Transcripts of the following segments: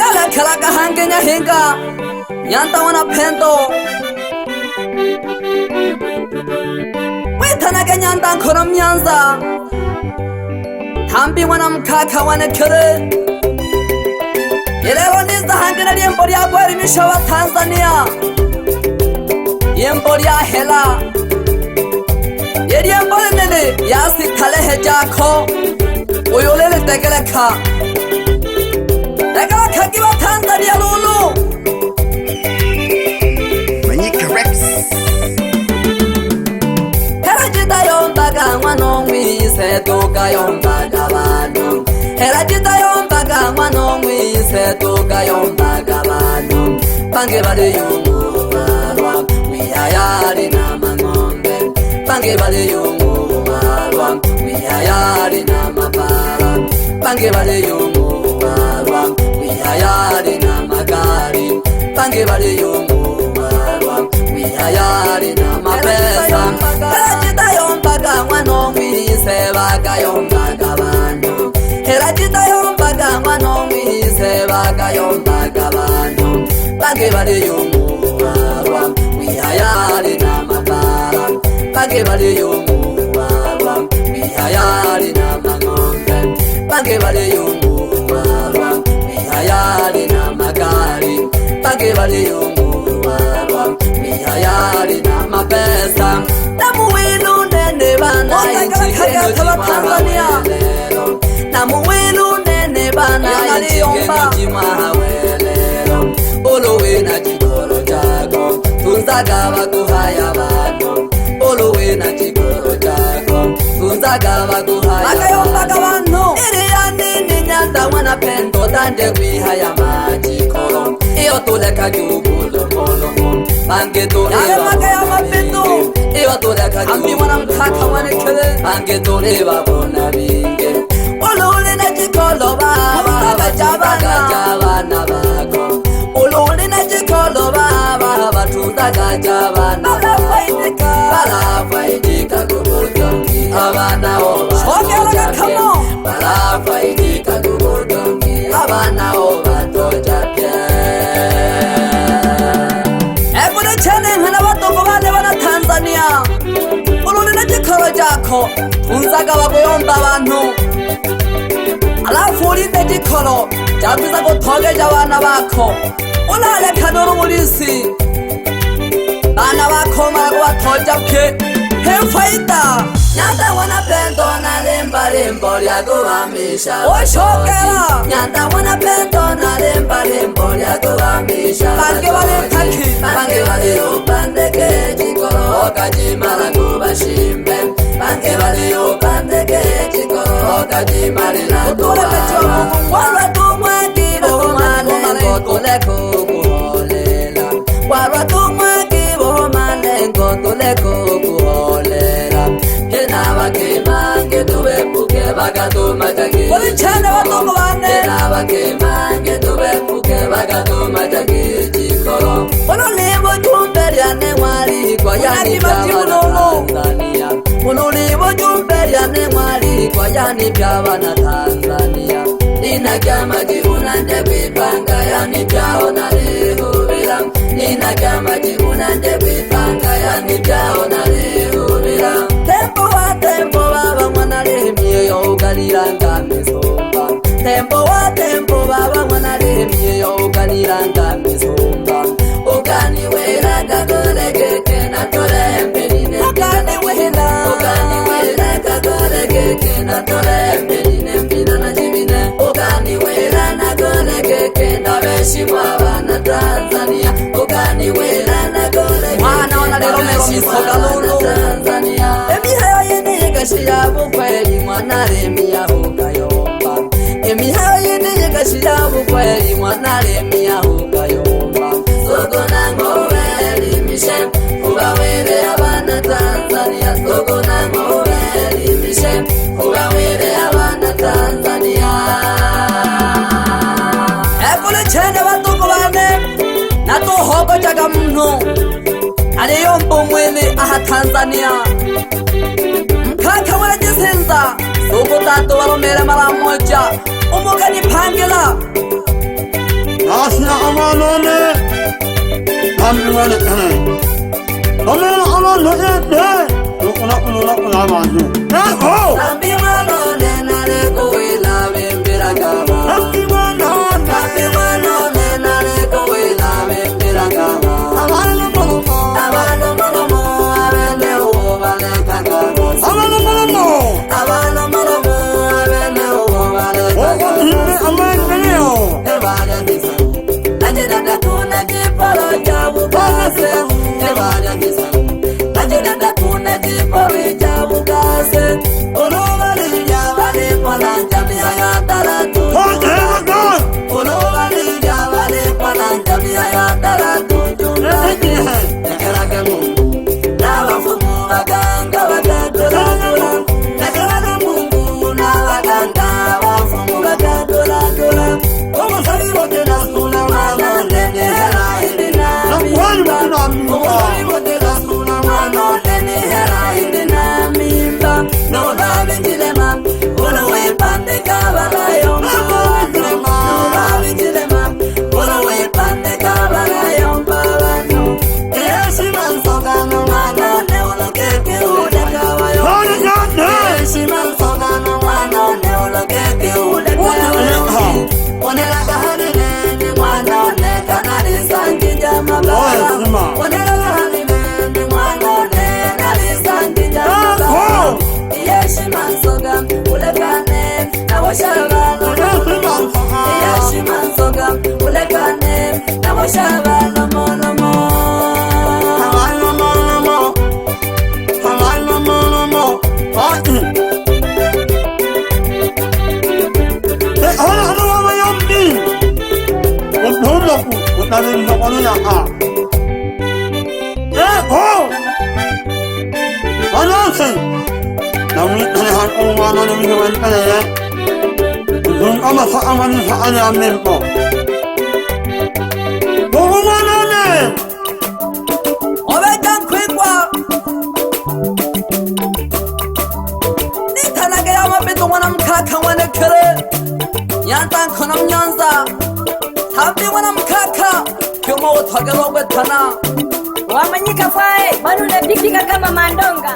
Kala kala kahange nya hinga Nyanta wana pendo Wetana ke nyanta kono myanza Ntambi wana Mkaka wana kere Yelero niza hange na liembo lya kweli misha wa Tanzania Liembo lya hela Liembo nene yasi kalehe jako Uyolele tegeleka Tegeleka kiwa Tanzania lulu Manyika Rex Hela jita yombaga mwano mwise tuka yombaga bano Hela jita yombaga mwano mwise tuka yombaga bano Pange bade yungu barwa Wiyayari na mangombe Pange bade yungu barwa Wiyayari na mabara Pange bade yungu barwa Wiyayari na magari Pange bade yungu barwa Wiyayari na mapesa Hela jita yombaga mwano mwise baga yombaga bano Hela jita yombaga mwano mwise baga yombaga bano Pange bade yungu barwa Wiyayari na mabara Pange bade yungu barwa Wiyayari na mangombe Pange bade yungu barwa Wiyayari na magari Pange bade yungu barwa Wiyayari na mapesa Namu winu nene bana inchi kenu Tanzania Namu winu nene bana inchi kenu jimahawelero Olowe na chikoro chako Tunzaga wakuhaya bano Olowe na chikoro chako Tunzaga wakuhaya Makayombaga bano Iri ya nini nyanda wana pendo Dande kuihaya machikoro Iyo tuleka jubulo molo Pange tole wa pendo Iyo tuleka jubulo wana Mkaka wana kere Pange tole wa bona binge Olowe na chikoro baba Tunzaga bako Ululi na jikolo baba Batunzaga jabana Balafaidika kubujongi Abana obatojape Balafaidika kubujongi Abana obatojape Ekune chene hana watongo bane wana Tanzania Ululi na jikolo jako Tunzaga wakuyomba abantu Alafu ulinde jikolo Jabiza kutogeja wana bako Ulale kanuru mulisi Bana bako maragu watoja pke Hemfaida Nyanda wana pendo na lemba lembo Lya kubamisha Oshokera Nyanda wana pendo na lemba lembo Lya kubamisha Bange wale taki Bange wale upandeke jikolo Okajimala kubashimbe Bange wale upandeke jikolo Okajimala kubashimbe Walwa tumwekiro malengo tuleko kuholela Walwa tumwekiro malengo tuleko kuholela Kena wakemange tuwepuke bagatuma jagi Walichane watongo wane Kena wakemange tuwepuke bagatuma jagi jikoro Ululimo jumberyane mwali kwa yani byabana Tanzania Ululimo jumberyane mwali kwa yani byabana Tanzania Nina kama jiunande kwipanga yani byao na lehubira Nina kama jiunande kwipanga yani byao na lehubira Tempo baba mwana lehemye yo ugaliranga misomba Tempo baba mwana lehemye yo ugaliranga misomba Uganiwela kakole keke na tole mpeline Uganiwela kakole keke na tole mpeline mpina na jimine Uganiwela na kole keke na beshi mwana Tanzania Uganiwela na kole keke na beshi mwana Tanzania Emihayo yene yegashira bukweli mwana remia hukayomba Emihayo yene yegashira bukweli mwana remia hukayomba Sogona ngoweli mishe Ubawele abana Tanzania Sogona ngoweli mishe Ubawele abana Tanzania Ekule chene watongo bane Nato hogo jaga mno Aliyombo mwene aha Tanzania Mkaka wana jesi sinza ukutatu walomere mara moja umugani pangela Asna amanone Amwane Amana amano ede Ukuna amanu Ntambi manone nare kuwila bimbira kama Ntambi manone nare kuwila bimbira kama Abano monomo abene ubale kagano Abano monomo abene ubale kagano Ebale disa Najidada kuna jipalo jabu kase Ebale disa Najidada kuna jipalo jabu kase Ulubali jabali palanja miya ya taratu Ulubali jabali palanja miya ya taratu Nekerake mungu na wafumu waganga wakadula Nekerake mungu na waganga wafumu wakadula Umusaribo tena suna mwana nene hera hindina Umusaribo tena suna mwana nene hera hindina mimba Nubabi njilema Ulowe pande kabala yomba Nubabi njilema Ulowe pande kabala yomba wano Yeshi mansoga no mwana ne ulokeke udekawa yomba Yeshi mansoga no mwana ne ulokeke udekawa yomba Onela kahani nene mwana ne kanali sanji jama bala Onela kahani nene mwana ne kanali sanji jama bala Yeshi mansoga ulekane na washabalo Yeshi mansoga ulekane na washabalo monomo Obejan kwikwa Nitanage ya mabitu wana mkaka wane kere Nyantan kuna mnyanza Habi wana mkaka Kyomo utagelo wetana Wamanyika fae Manu unapikika kama mandonga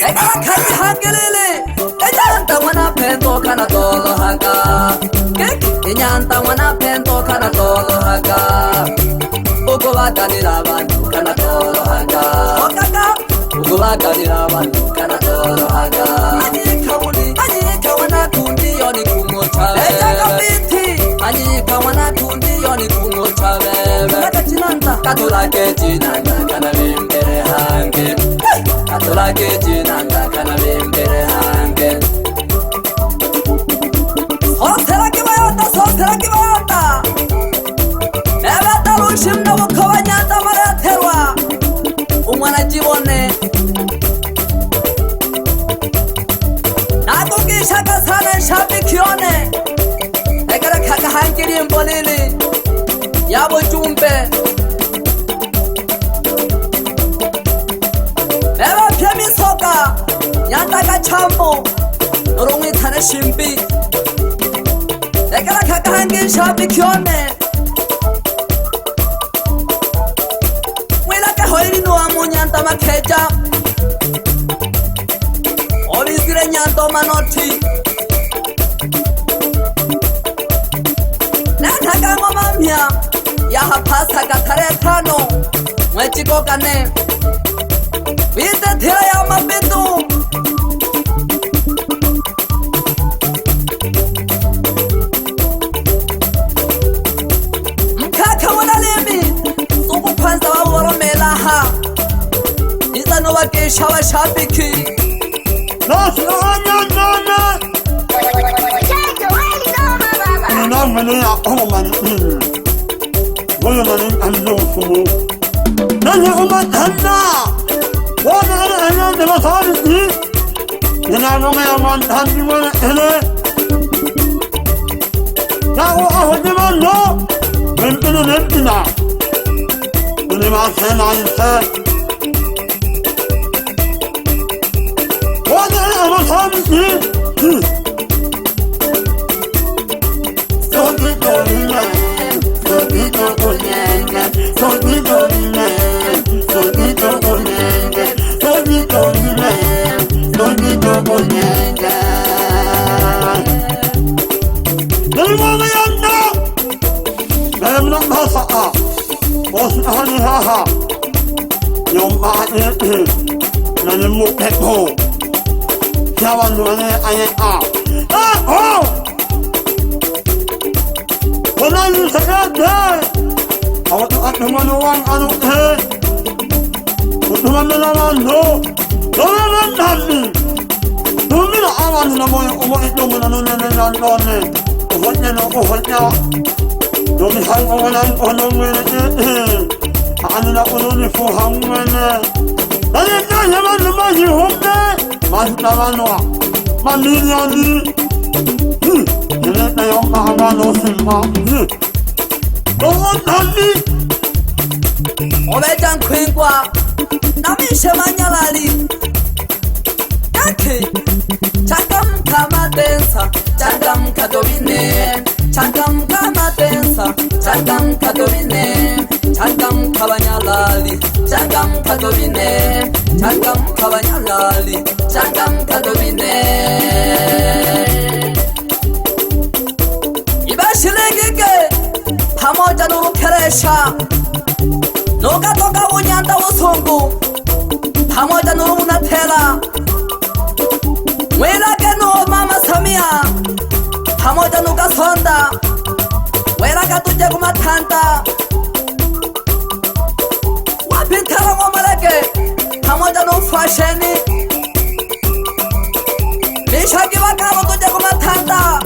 Ekala kati hangelele Enyanta wana pento kana tolo haka Keki Enyanta wana pento kana tolo haka Ukubakanira abantu kana tolo haka Mkaka Ukubakanira abantu kana tolo haka Manyika wana kundi yoni kumochawe Ejaka biti Manyika wana kundi yoni kumochawe Mkaka chinanta Katulake chinanta kana bimbere hange Katulake chinanta kana bimbere hange Sosera kibayota Ebata lushimna bukoba nyanta maraterwa Umwana jibone Nakugisha kasana shabikione Ekara kaka hankiri mbolili Yabo jumbe Eba pya misoka Nyanta kachambo Norungi tane shimbi Ekara kaka hankiri shabikione Mwilake hoiri nuwa munyanta makeja Obizire nyanto manoti Nataka ngoma mpya Ya hapasa katare tano Mwechiko kane Vite tira ya mabitu Mkaka wanalimi Suku kwanza wa waromelaha Nizano wakisha wa shabiki Obejan kwengwa namishe manyalali yake chakam kama densa chakam kadobine chakam kama densa chakam kadobine chakam kabanyalali chakam kadobine chakam kabanyalali chakam kadobine ibashilengeke pamoja n'urukeresha nogatoka bunyanda busungu pamoja n'urunatera werake no mama Samia pamoja n'ugasonda weraka tuje kumatanta wapitara ngomaleke pamoja n'ufasheni bishaki bakabo tuje kumatanta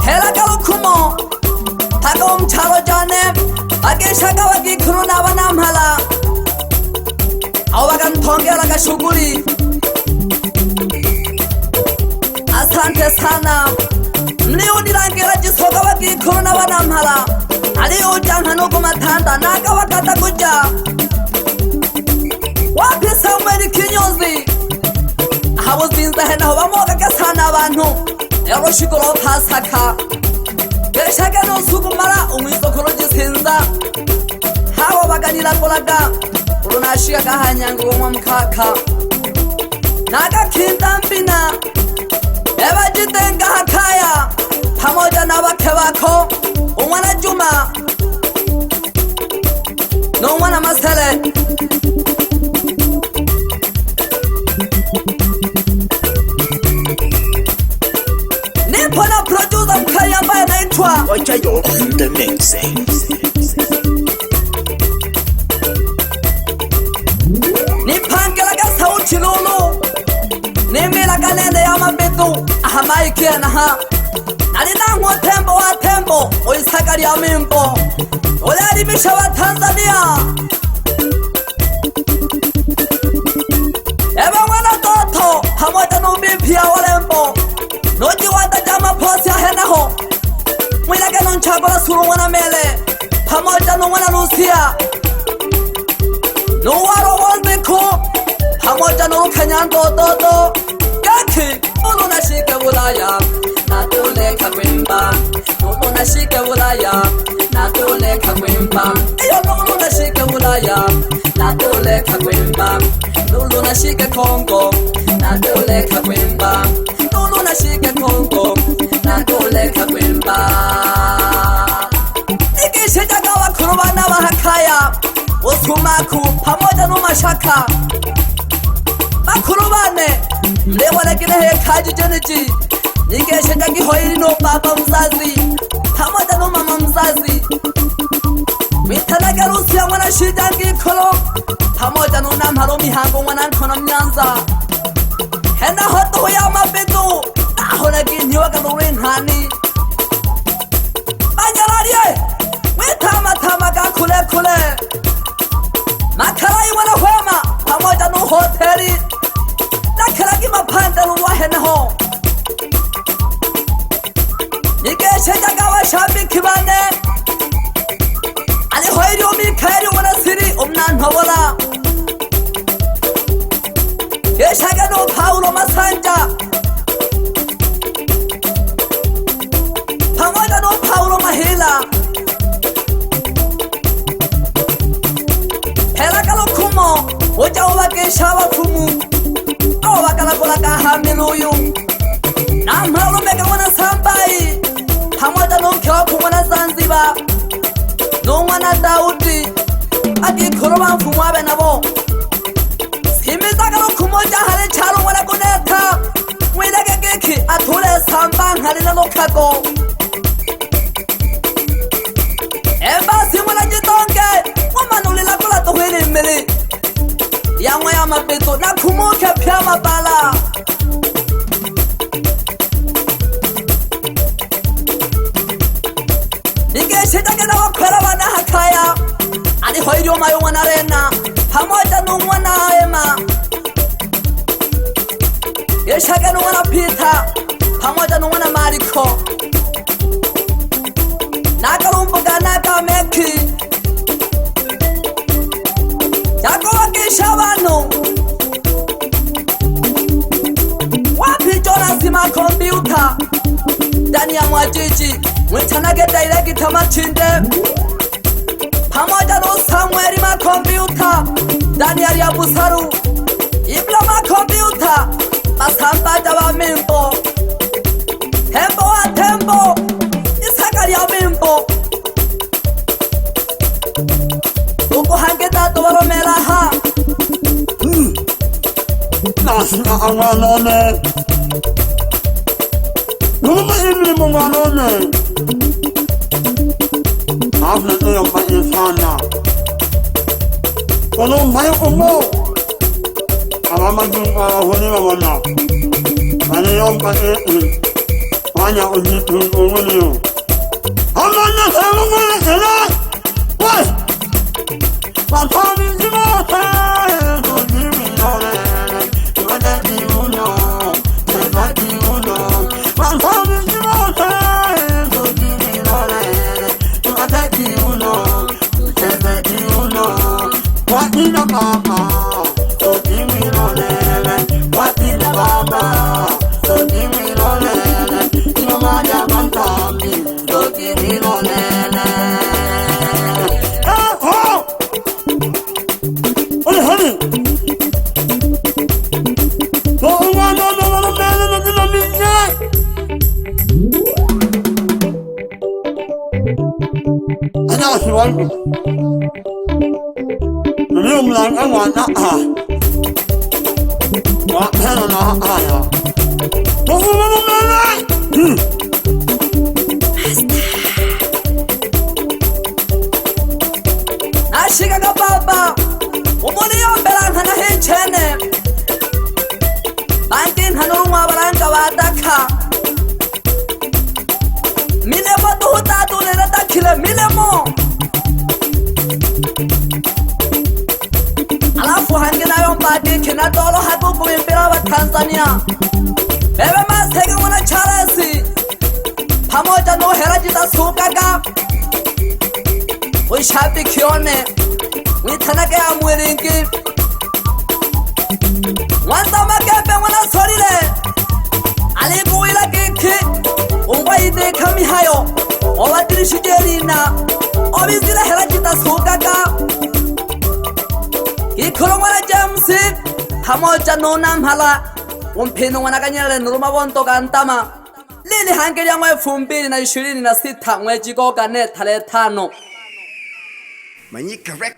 hera kalukumo Hagom chalo jane, ageshaka wagi kuruna wanamhala. Awagan tongera ka shuguri. Asante sana. Mlio nilangera jisoka wagi kuruna wanamhala. Alio janghano kumatanda naka wakata kuja. Wapi Samuel Kinyozi. Hawazinza hena wamoga kasana abantu. Ero shikolo pasaka. Beshaka no sukumara umwisokolo gisinza hawo baganira kolaga urunashika gahanyango wa Mkaka naga Ntambi ebajitenga hakaya pamoja na bake bako umwana Juma no mwana Masele Nipona producer Mkaya ambaye anaitwa Wachayo on the mixing. Nipangela ka sauti lolo Nimela kanene ya mabetu ahamaike na ha Alina ngo tembo wa tembo oisakari ya mimbo Olari misha wa Tanzania Eba mwana toto pamoja n'ubimpia walembo Noji wata jama posi ya henaho Mwilake nunchagola suru mwana mele pamoja n'umwana Lucia Nuwaro wondiku pamoja n'urukanyando dodo Gaki unu nashike bulaya natuleka kwimba Unu nashike bulaya natuleka kwimba Iyo nunu nashike bulaya natuleka kwimba Nulu nashike Kongo natuleka kwimba Nulu nashike Kongo natuleka kwimba Ikishijaka wakurubana bahakaya Usumaku pamoja n'umashaka Bakurubane mlewalekile hekaji jeniji Nikeshija gihoiri no baba mzazi pamoja no mama mzazi Witanage Rusia mwana shijangi kolo pamoja no namharo mihango mwana nkono Mnyanza Hena hoto ya mabetu ahona ginhiwa kalurenhani Banyararie witama tama ka kule kule Makarai wana homa pamoja no hoteli Nakaragi mapanda luwahena ho Nikeshija gawa shabiki bane Ali hoiri umikairi wana siri umnanhobola yeshake no Paulo Masanja pamoja no Paulo Mahila hela kalo kumo uja ubakisha wafumu awa bakala kola kahamiluyu na Paulo mega wana Sambai pamoja no Mkaka wana Zanzibar no mwana Daudi akikoroba mfumu abe nabo simizakalo kumoja hale chalo mwana kuneta mwilege geki atule Samba nhalina lokako Embasi mwana jitonge wamanulila kula tuhili mili yamwa ya mapito na kumuke pia mabala Ikeshitake na wakwela wana hakaya ali hoirio mayo mwana rena pamoja no mwana Ema yeshake no mwana Peter pamoja no mwana Mariko nakalumbuka nakameki yako wakisha wano wapi Jonas ma computer ndani ya mwajiji mwitanage direct tamachinde pamoja no Samuel ma computer ndani ya Busaru Ibla ma computer Masamba jawa mimbo Tembo wa tembo Isakari ya mimbo Uko hangeta tuwaro melaha Nasna awanone Numa imli mwanone Afna tuyo ma insana Kono mayo umo Awama junga honi wana Mani yompa Wanya ujitu umulio Amana umulio kela Wai Matami jimote Kujimi nore Kibadeti uno Kibadeti uno Matami jimote Kujimi nore Kibadeti uno Kibadeti uno Watina mama Kujimi nore Watina mama Kujimi nore Inamaja Ntambi Kujimi nore اليوم لا نقوى نقها وأحيانا نقها يا وفو من Ashika ka baba umoni yombela nkana henchene Bantin hanurumwa baranga wadaka Mine batu hutatu nena takile mine mo Alafu hangina yombadi kina dolo hatu kumimpira wa Tanzania Bebe masega mwana Charesi pamoja no herajita sukaka Wishabiki yone Witanake ya mwiringi Wanza makepe mwana sorire Aliku ila kiki Uwa ide kami hayo Owadiri shigerina Obizira herajita sukaka Ikuro mwana James Pamoja nuna mhala Umpinu mwana kanyele nuruma wonto kantama Lili hangeli ya mwe 2026 mwe jigoga ne tale tano Manyika Rex.